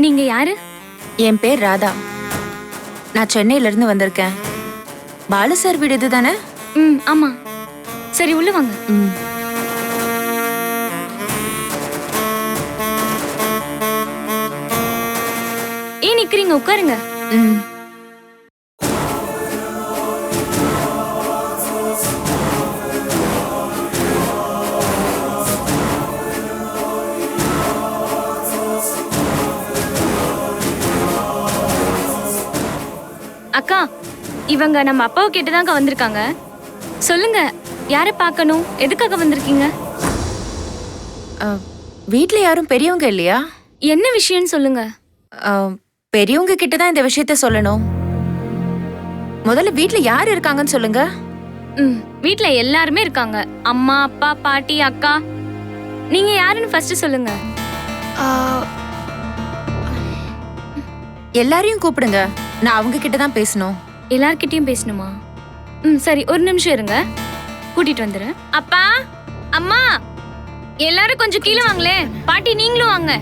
நீங்க யாரு? என் பேர் ராதா. நான் சென்னையில இருந்து வந்திருக்கேன். பாலு சார் வீடு இதுதானே? ஆமா. சரி, உள்ள வாங்க. ஏன் நிக்கிறீங்க? உட்காருங்க. அக்கா, இவங்க நம்ம அப்பாவை கேட்டுதாங்க வந்திருக்காங்க. சொல்லுங்க, யாரை பார்க்கணும்? எதுக்காக வந்திருக்கீங்க? வீட்ல யாரும் பெரியவங்க இல்லையா? என்ன விஷயம்னு சொல்லுங்க. பெரியவங்க கிட்ட தான் இந்த விஷயத்த சொல்லணும். முதல்ல வீட்ல யார் இருக்காங்கன்னு சொல்லுங்க. வீட்ல எல்லாருமே இருக்காங்க. அம்மா, அப்பா, பாட்டி, அக்கா. நீங்க யாருன்னு ஃபர்ஸ்ட் சொல்லுங்க. எல்லாரையும் கூப்பிடுங்க. நான் அவங்க கிட்ட தான் பேசணும். எல்லார்கிட்டயும் பேசணுமா? சரி, ஒரு நிமிஷம் இருங்க, கூட்டிட்டு வந்துடுறேன். அப்பா, அம்மா, எல்லாரும் கொஞ்சம் கீழே வாங்களே. பாட்டி, நீங்களும் வாங்க.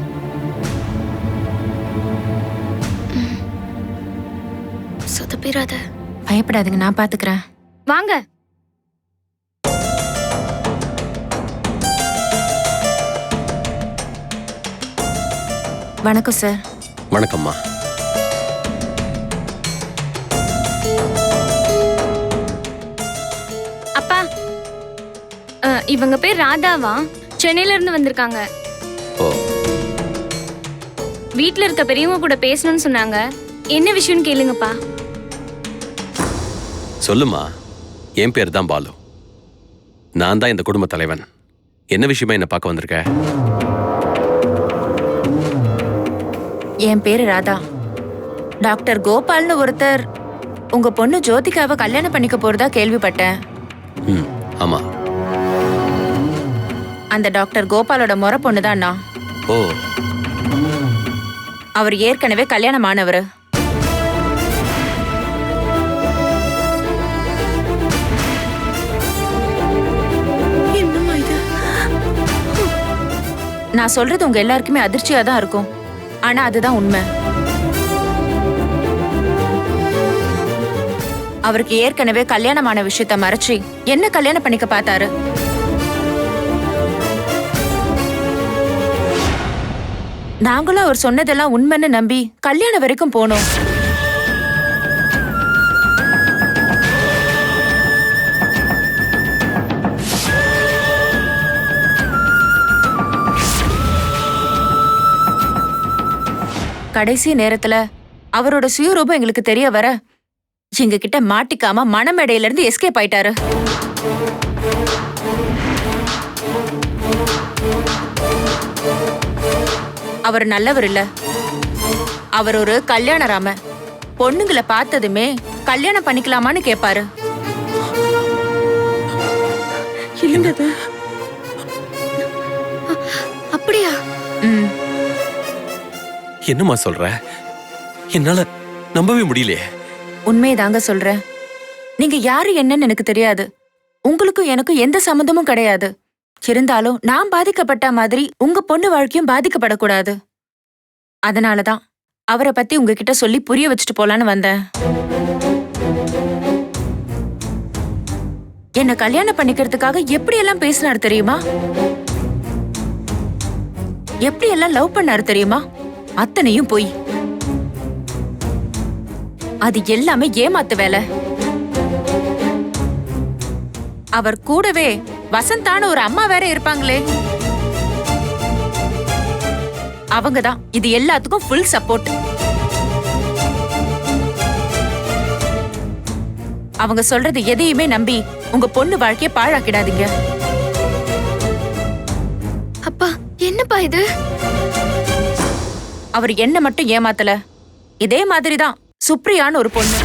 சொதப்பிராத. பயப்படாதுங்க, நான் பாத்துக்கிறேன். வாங்க. வணக்கம் சார். வணக்கம்மா. அப்பா, இவங்க பேர் ராதாவா? சென்னையில இருந்து வந்திருக்காங்க. ஓ. வீட்ல இருக்க பெரியவங்க கூட பேசணும்னு சொன்னாங்க. என்ன விஷயம்னு கேளுங்கப்பா. சொல்லுமா. என் பேர் தான் பாலு. நான் தான் இந்த குடும்ப தலைவன். என்ன விஷயமா என்ன பார்க்க வந்திருக்க? என் பேரு ராதா. டாக்டர் கோபால்னு ஒருத்தர் உங்க பொண்ணு ஜோதிகாவை கல்யாணம் பண்ணிக்க போறதா கேள்விப்பட்டேன். ஆமா. அந்த டாக்டர் கோபாலோட முறை பொண்ணுதான் நான். ஓ. அவர் ஏற்கனவே கல்யாணமானவர். நான் சொல்றது உங்க எல்லாருக்குமே அதிர்ச்சியா தான் இருக்கும். ஆனா அதுதான் உண்மை. அவருக்கு ஏற்கனவே கல்யாணமான விஷயத்த மறைச்சு என்ன கல்யாணம் பண்ணிக்க பார்த்தாரு. நாங்களும் அவர் சொன்னதெல்லாம் உண்மைன்னு நம்பி கல்யாணம் வரைக்கும் போனோம். கடைசி நேரத்துல அவரோட சுயரூபம் எங்களுக்கு தெரிய வர எங்க கிட்ட மாட்டிக்காம மணமேடையில இருந்து எஸ்கேப் ஆயிட்டாரு. அவர் நல்லவர் இல்ல. அவர் ஒரு கல்யாணராம. பொண்ணுங்களை பார்த்ததுமே கல்யாணம் பண்ணிக்கலாமான்னு கேட்பாரு. அப்படியா? என்னம்மா சொல்ற? என்னால நம்பவே முடியலையே. உண்மைதாங்க சொல்றேன். நீங்க யாரு என்னன்னு எனக்கு தெரியாது. உங்களுக்கும் எனக்கும் எந்த சம்மந்தமும் கிடையாது. இருந்தாலும் நான் பாதிக்கப்பட்ட மாதிரி உங்க பொண்ணு வாழ்க்கையும் பாதிக்கப்படக்கூடாது. அதனாலதான் அவரை பத்தி உங்ககிட்ட சொல்லி புரிய வச்சுட்டு போலான்னு வந்தேன். என்ன கல்யாணம் பண்ணிக்கிறதுக்காக எப்படி எல்லாம் பேசினாரு தெரியுமா? எப்படி எல்லாம் லவ் பண்ணாரு தெரியுமா? அத்தனையும் போய். அது எல்லாமே ஏமாத்து வேலை. அவர் கூடவே வசந்தான ஒரு அம்மா வேற இருப்பாங்களே, அவங்கதான் இது எல்லாத்துக்கும் ஃபுல் சப்போர்ட். அவங்க சொல்றது எதையுமே நம்பி உங்க பொண்ணு வாழ்க்கைய பாழாக்கிடாதீங்க. அப்பா, என்னப்பா இது? அவர் என்ன மட்டும் ஏமாத்தல, இதே மாதிரிதான் சுப்ரியான்னு ஒரு பொண்ணு.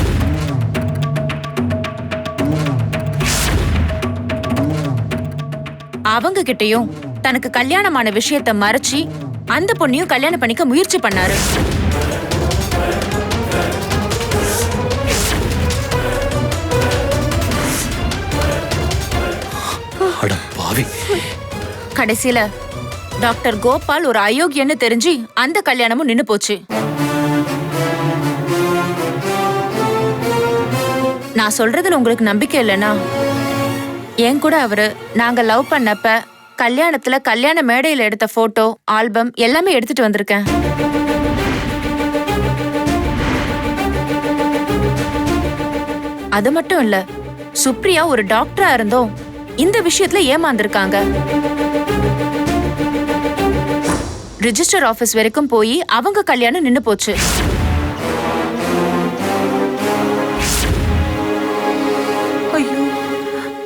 அவங்க கிட்டயும் தனக்கு கல்யாணமான விஷயத்த மறைச்சி அந்த பொண்ணையும் கல்யாணம் பண்ணிக்க முயற்சி பண்ணாரு. அட பாவி. கடைசியில டாக்டர் கோபால் ஒரு அயோக்கியன்னு தெரிஞ்சு அந்த கல்யாணமும் நின்னு போச்சு. நான் சொல்றதுல உங்களுக்கு நம்பிக்கை இல்லைனா, என் கூட அவரு நாங்க லவ் பண்ணப்ப கல்யாணத்துல கல்யாண மேடையில எடுத்த போட்டோ ஆல்பம் எல்லாமே எடுத்துட்டு வந்திருக்கேன். அது மட்டும் இல்ல, சுப்ரியா ஒரு டாக்டரா இருந்தோம் இந்த விஷயத்துல ஏமாந்திருக்காங்க. ரிஜிஸ்டர் ஆபீஸ் வரைக்கும் போய் அவங்க கல்யாணம் நின்னு போச்சு.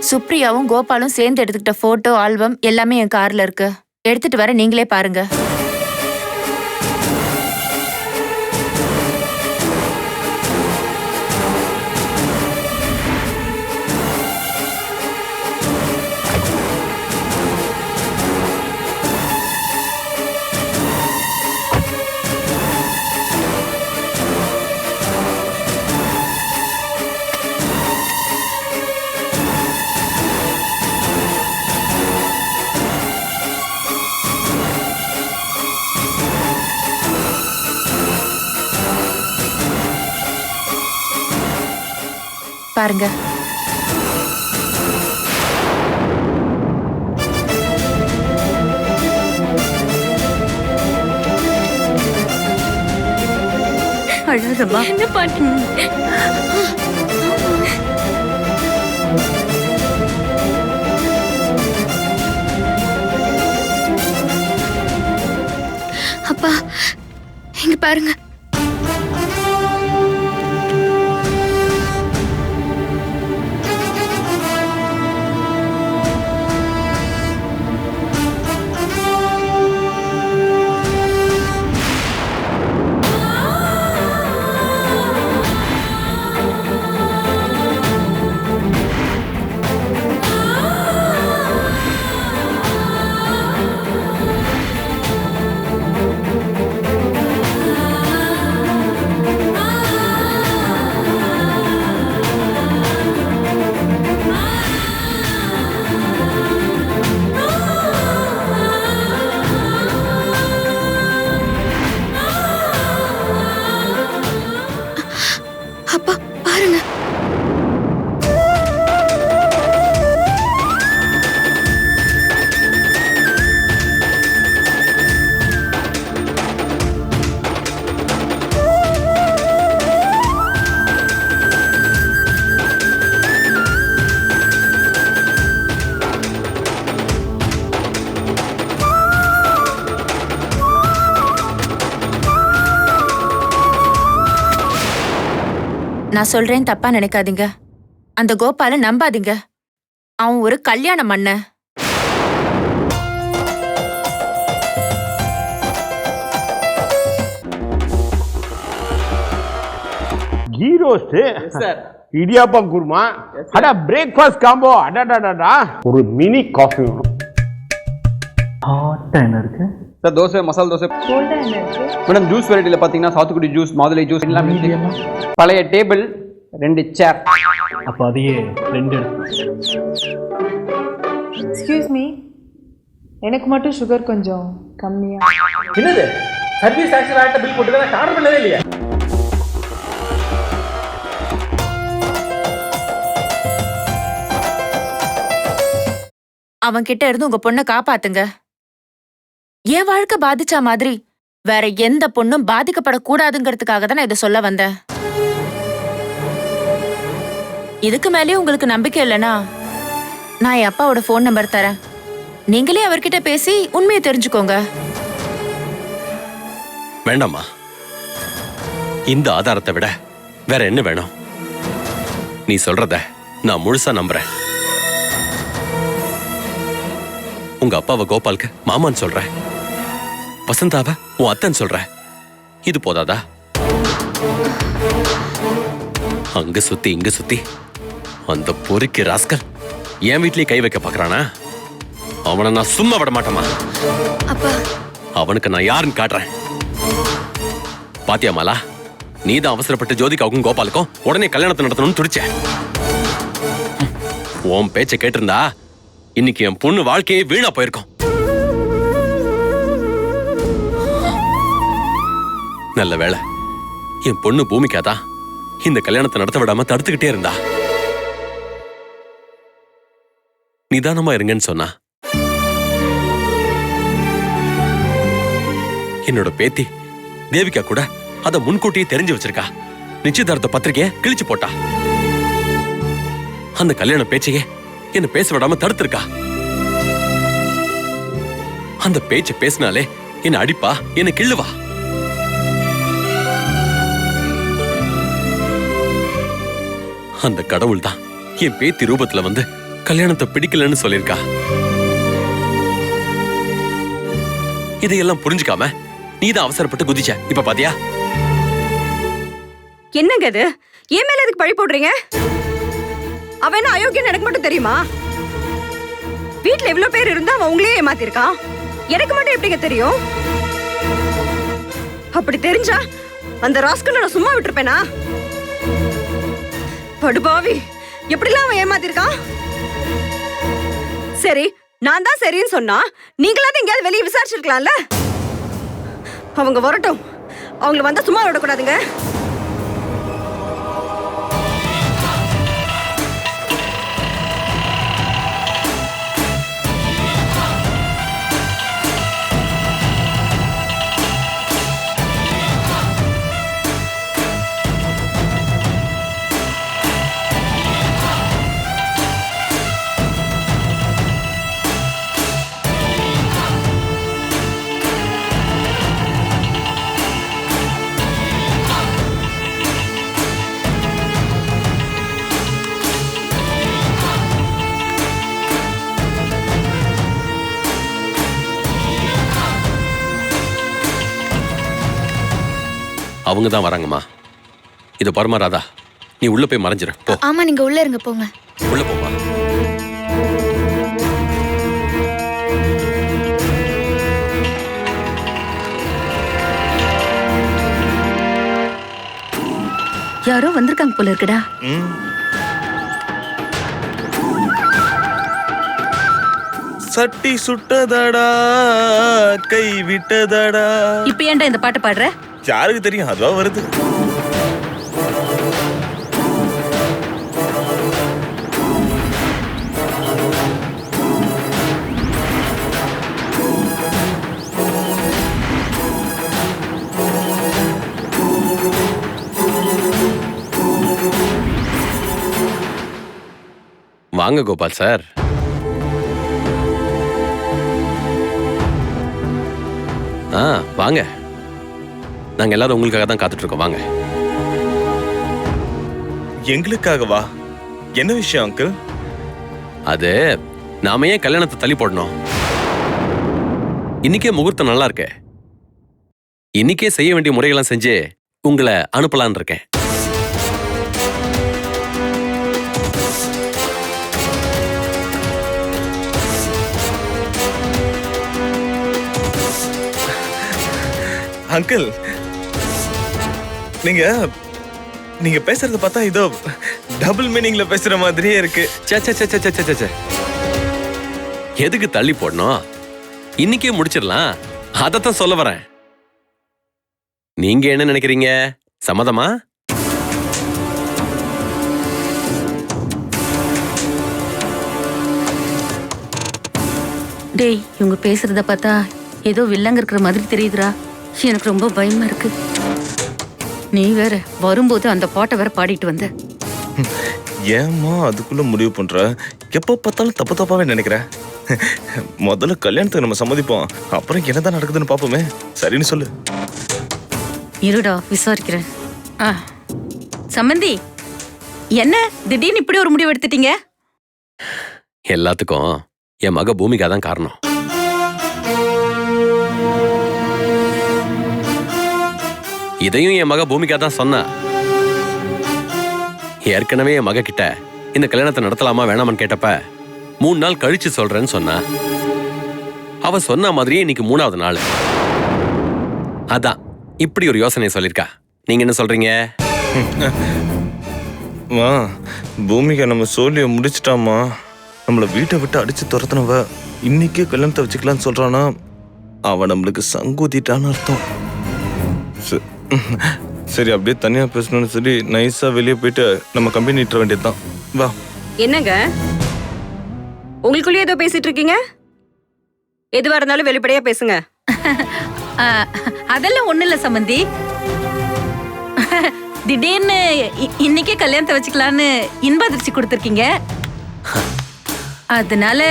சுப்ரியாவும் கோபாலும் சேர்ந்து எடுத்துக்கிட்ட போட்டோ ஆல்பம் எல்லாமே என் கார்ல இருக்கு. எடுத்துட்டு வர, நீங்களே பாருங்க. பாருங்க. அழாதம்மா. என்ன பாட்டி? அப்பா இங்க பாருங்க. அப்பா பாருங்க. நான் சொல்றேன், தப்பா நினைக்காதீங்க. அந்த கோபால நம்பாதீங்க. அவன் ஒரு கல்யாண மண்ண. கீ ரோஸ்ட், இடியாப்பம் குருமா, அடா பிரேக்ஃபாஸ்ட் காம்போ, அடடடடா ஒரு மினி காஃபி வேணும். ஹாட்டா என்ன இருக்கு sir? Dosa, masala dosa. Madam juice வெரைட்டியில் பார்த்தீங்கன்னா சாத்துக்குடி ஜூஸ், மாதுளை ஜூஸ் எல்லாமே. பழைய டேபிள், 2 சேர். அப்போ அதையே 2 எக்ஸ்கியூஸ் மீ, எனக்கு மட்டும் சுகர் கொஞ்சம் கம்மியா. என்னது சர்வீஸ் டாக்ஸ் வேற பில் போட்டுக்க, நான் ஆர்டர் பண்ணவே இல்லையா? அவன் கிட்ட இருந்து உங்க பொண்ணை காப்பாத்துங்க. என் வாழ்க்கை பாதிச்சா மாதிரி வேற எந்த பொண்ணும் பாதிக்கப்படக்கூடாதுங்கிறதுக்காக தான் நான் இதை சொல்ல வந்தேன். இதுக்கு மேலேயும் உங்களுக்கு நம்பிக்கை இல்லைனா, நான் என் அப்பாவோட ஃபோன் நம்பர் தரேன். நீங்களே அவர்கிட்ட பேசி உண்மையை தெரிஞ்சுக்கோங்க. வேண்டாமா, இந்த ஆதாரத்தை விட வேற என்ன வேணும்? நீ சொல்றத நான் முழுசா நம்புறேன். உங்க அப்பாவை கோபாலுக்கு மாமான்னு சொல்ற, வசந்தாவ உன் அத்தன் சொல்ற, இது போதாதா? அங்க சுத்தி இங்க சுத்தி அந்த பொறுக்கி ராஸ்கல் என் வீட்லயே கை வைக்க பாக்குறானா? அவனை நான் சும்மா விட மாட்டேமா. அவனுக்கு நான் யாருன்னு காட்டுறேன். பாத்தியா மாலா, நீதான் அவசரப்பட்டு ஜோதிகாவுக்கும் கோபாலுக்கும் உடனே கல்யாணத்தை நடத்தணும்னு துடிச்ச. உன் பேச்சை கேட்டிருந்தா இன்னைக்கு என் பொண்ணு வாழ்க்கையே வீணா போயிருக்கும். நல்ல வேளை என் பொண்ணு பூமிக்காதான் இந்த கல்யாணத்தை நடத்த விடாம தடுத்துக்கிட்டே இருந்தா. நிதானமா இருங்கன்னு சொன்னா. என்னோட பேத்தி தேவிகா கூட அத முன்கூட்டியே தெரிஞ்சு வச்சிருக்கா. நிச்சயதார்த்த பத்திரிகையை கிழிச்சு போட்டா. அந்த கல்யாண பேச்சையே என்ன பேச விடாம தடுத்திருக்கா. அந்த பேச்ச பேசினாலே என்ன அடிப்பா, என்ன கிள்ளுவா. அந்த கடவுள் தான் என் பேத்தி ரூபத்துல வந்து கல்யாணத்தை பிடிக்கலன்னு சொல்லிருக்கா. இதையெல்லாம் புரிஞ்சுக்காம நீதான் அவசரப்பட்டு குதிச்ச. இப்ப பாத்தியா? என்னங்க அது? ஏன் மேல எதுக்கு பழி போடுறீங்க? அவன் என்ன அயோக்கியன்னு எனக்கு மட்டும் தெரியுமா? வீட்டுல எவ்வளவு பேர் இருந்தா அவன் உங்களையே ஏமாத்திருக்கான். எனக்கு மட்டும் எப்படிங்க தெரியும்? அப்படி தெரிஞ்சா அந்த ராஸ்கல் நான் சும்மா விட்டுருப்பேனா? படுபாவி, எப்படிலாம் அவன் ஏமாத்திருக்கான்? சரி, நான் தான் சரின்னு சொன்னா நீங்களாவது எங்கேயாவது வெளியே விசாரிச்சிருக்கலாம்ல. அவங்க வரட்டும், அவங்களை வந்தா சும்மா விடக்கூடாதுங்க. அவங்க தான் வராங்கம்மா. இத பாருமா ராதா, நீ உள்ள போய் மறைஞ்சிரு. போ. ஆமா, நீங்க உள்ள இருங்க, போங்க. உள்ள போப்பா. யாரோ வந்திருக்காங்க போல இருக்குடா. சட்டி சுட்டதடா, கை விட்டதடா. இப்ப ஏன்டா இந்த பாட்டு பாடுற? யாருக்கு தெரியும், அதுவா வருது. வாங்க கோபால் சார். வாங்க. நாங்க எல்லாரும் உங்களுக்காக தான் காத்துட்டு இருக்கோம். வாங்க. எங்களுக்காகவா? என்ன விஷயம் அங்கிள்? அது நாம ஏன் கல்யாணத்தை தள்ளி போடணும்? இன்னைக்கே முகூர்த்தம் நல்லா இருக்கு. இன்னைக்கே செய்ய வேண்டிய முறைகள்லாம் செஞ்சு உங்களை அனுப்பலான் இருக்கேன். அங்கிள், நீங்க பேசுறத பார்த்தா இதோ டபுள் மீனிங்ல பேசுற மாதிரியே இருக்கு. எதுக்கு தள்ளி போடணும்? இன்னைக்கே முடிச்சிடலாம். அதத்தான் சொல்ல வரேன். நீங்க என்ன நினைக்கிறீங்க? சம்மதமா? டேய், இவங்க பேசுறத பார்த்தா ஏதோ வில்லங்க இருக்கிற மாதிரி தெரியுதுடா. எனக்கு ரொம்ப பயமா இருக்கு. நீ வேற வரும்போது அந்த பாட்டை வேற பாடிட்டு வந்த. ஏம்மா அதுக்குள்ள முடிவு பண்ற? எப்போ பார்த்தாலும் தப்பு தப்பாவே நினைக்கிற. முதல்ல கல்யாணத்துக்கு நம்ம சம்மதிப்போம், அப்புறம் என்னதான் நடக்குதுன்னு பாப்போமே. சரின்னு சொல்லு. இருடா, விசாரிக்கிறேன். சம்மந்தி, என்ன திடீர்னு இப்படி ஒரு முடிவு எடுத்துட்டீங்க? எல்லாத்துக்கும் என் மக பூமிகா தான் காரணம். இதையும் என் மக பூமிகா தான் சொன்னா. ஏற்கனவே என் மக கிட்ட இந்த கல்யாணத்தை நடத்தலாமா வேணாமான்னு கேட்டப்ப 3 நாள் கழிச்சு சொல்றேன்னு சொன்னா. அவ சொன்ன மாதிரியே இன்னைக்கு 3வது நாள். அதான் இப்படி ஒரு யோசனை சொல்லிருக்கா. நீங்க என்ன சொல்றீங்க? பூமிகா நம்ம சோழிய முடிச்சிட்டாமா. நம்மள வீட்டை விட்டு அடிச்சு துரத்துனவ இன்னைக்கே கல்யாணத்தை வச்சுக்கலான்னு சொல்றானா, அவ நம்மளுக்கு சங்கூதிட்டான்னு அர்த்தம். சரி அப்படியே தனியா பேசணும்னு சொல்லி நைஸா வெளியே போயிட்டு நம்ம கம்பெனி இட்டுற வேண்டியதுதான். வா. என்னங்க உங்களுக்குள்ளேயே ஏதோ பேசிட்டு இருக்கீங்க? எதுவா இருந்தாலும் வெளிப்படையா பேசுங்க. அதெல்லாம் ஒண்ணு இல்ல சம்பந்தி. திடீர்னு இன்னைக்கே கல்யாணத்தை வச்சுக்கலான்னு இன்ப அதிர்ச்சி கொடுத்துருக்கீங்க. அதனால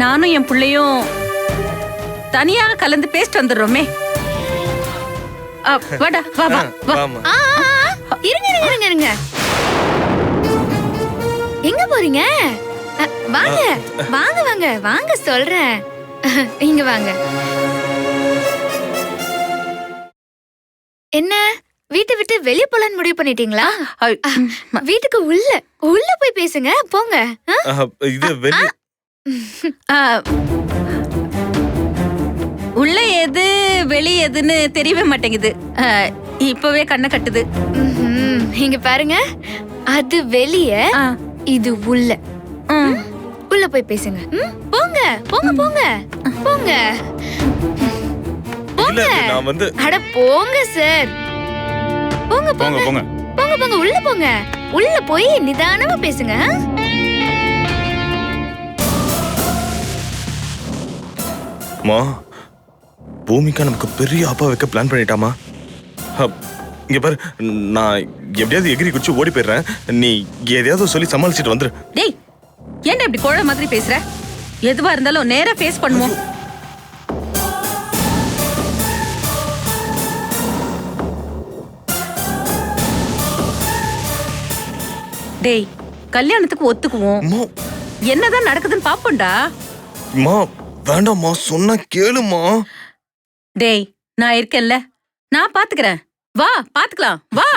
நானும் என் பிள்ளையும் தனியா கலந்து பேசிட்டு வந்துடுறோமே. வாடா வா வா வா. வாமா. இருங்க இருங்க இருங்க இருங்க. எங்க போறீங்க? வாங்க வாங்க வாங்க வாங்க சொல்றேன். இங்க வாங்க. என்ன வீட்டை விட்டு வெளிய போலான்னு முடிவு பண்ணிட்டீங்களா? வீட்டுக்கு உள்ள போய் பேசுங்க போங்க. இது வெளியே உள்ள எது வெளி எதுன்னு தெரியவே மாட்டேங்குது. இப்பவே கண்ணை கட்டுது. இங்க பாருங்க, அது வெளிய, இது உள்ள. உள்ள போய் பேசுங்க. போங்க போங்க போங்க போங்க போங்க. நான் வந்து அட போங்க சார். போங்க போங்க போங்க போங்க போங்க உள்ள போங்க. உள்ள போய் நிதானமா பேசுங்க. மா, பூமிகா நமக்கு பெரிய அப்பா வைக்க பிளான் பண்ணிட்டாமா. இங்க பாரு, நான் எப்படியாவது எகிரி குச்சி ஓடி போயிடுறேன். நீ எதையாவது சொல்லி சமாளிச்சுட்டு வந்துரு. டேய், ஏன்டா இப்படி கோழ மாதிரி பேசுற? எதுவா இருந்தாலும் நேரா ஃபேஸ் பண்ணுவோம். டேய், கல்யாணத்துக்கு ஒத்துக்குவோம். என்னதான் நடக்குதுன்னு பாப்போம்டா. மா வேண்டாம்மா, சொன்னா கேளுமா. டேய், நான் இருக்கேன்ல, நான் பாத்துக்கிறேன். வா பாத்துக்கலாம் வா.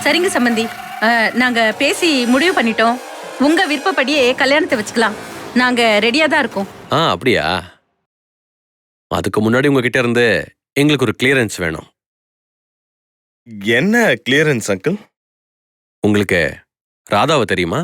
சரிங்க சம்பந்தி, நாங்க பேசி முடிவு பண்ணிட்டோம். உங்க விருப்பப்படியே கல்யாணத்தை வச்சுக்கலாம். நாங்க ரெடியா தான் இருக்கோம். அப்படியா? அதுக்கு முன்னாடி உங்ககிட்ட இருந்து எங்களுக்கு ஒரு கிளியரன்ஸ் வேணும். என்ன கிளியரன்ஸ் அங்கிள்? உங்களுக்கு ராதாவை தெரியுமா?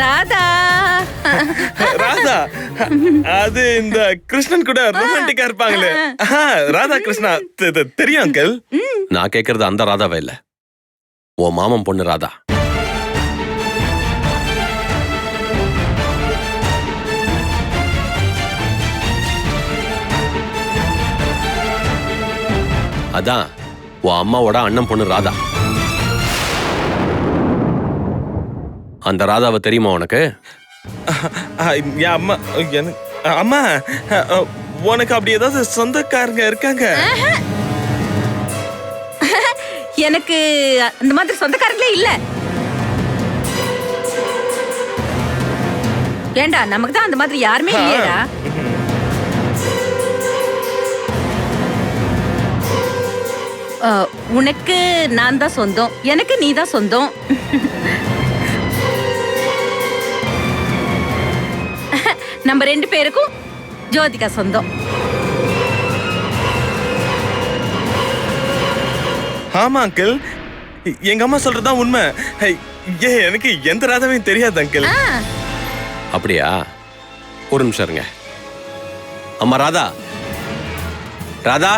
ராதா ராதா, அது இந்த கிருஷ்ணன் கூட ரொமான்டிக்கா இருப்பாங்களே, ராதா கிருஷ்ணா தெரியும் அங்கிள். நான் கேக்குறது அந்த ராதாவை இல்ல, உன் மாமன் பொண்ணு ராதா. அதான் உன் அம்மாவோட அண்ணன் பொண்ணு ராதா. அந்த ராதாவை தெரியுமா உனக்கு? அம்மா, அம்மா, உனக்கு அப்படி ஏதாவது சொந்தக்காரங்க இருக்காங்க? எனக்கு அந்த மாதிரி சொந்தக்காரங்களே இல்ல. ஏண்டா, நமக்கு தான் அந்த மாதிரி யாருமே இல்லையடா. உனக்கு நான் தான் சொந்தம், எனக்கு நீ தான் சொந்தம். நம்ம ரெண்டு பேருக்கும் ஜோதிகா சொந்தம். ஆமா அங்கிள், எங்க அம்மா சொல்றதுதான் உண்மை. எனக்கு எந்த ராதாவையும் தெரியாது அங்கிள். அப்படியா? ஒரு நிமிஷம் இருங்க. அம்மா ராதா, ராதா,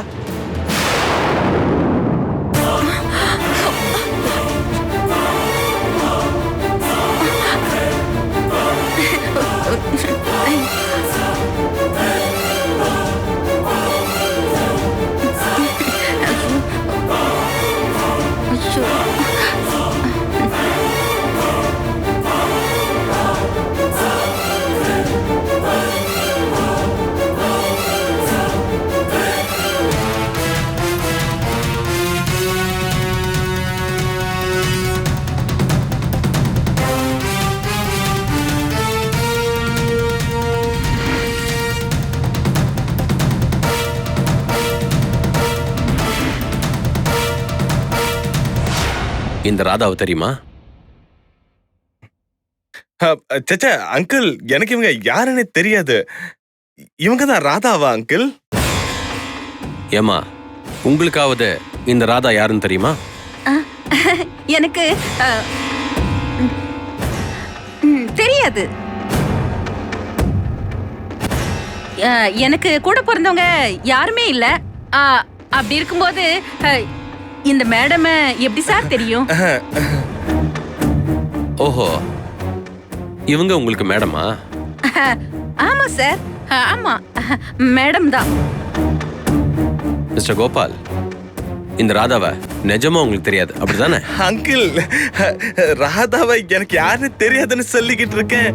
இந்த ராதாவை தெரியுமா? சச்சா அங்கிள், எனக்கு இவங்க யாருன்னே தெரியாது. இவங்க தான் ராதாவா அங்கிள்? ஏமா, உங்களுக்காவது இந்த ராதா யாருன்னு தெரியுமா? எனக்கு தெரியாது. எனக்கு கூட பிறந்தவங்க யாருமே இல்ல. அப்படி இருக்கும்போது இந்த மேடம் எப்படி சார் தெரியும்? ஓஹோ, இவங்க உங்களுக்கு மேடமா? ஆமா சார், ஆமா மேடம் தான். மிஸ்டர் கோபால், இந்த ராதாவை நிஜமா உங்களுக்கு தெரியாது அப்படிதானே? அங்கிள், ராதாவை எனக்கு யாருன்னு தெரியாதுன்னு சொல்லிக்கிட்டு இருக்கேன்.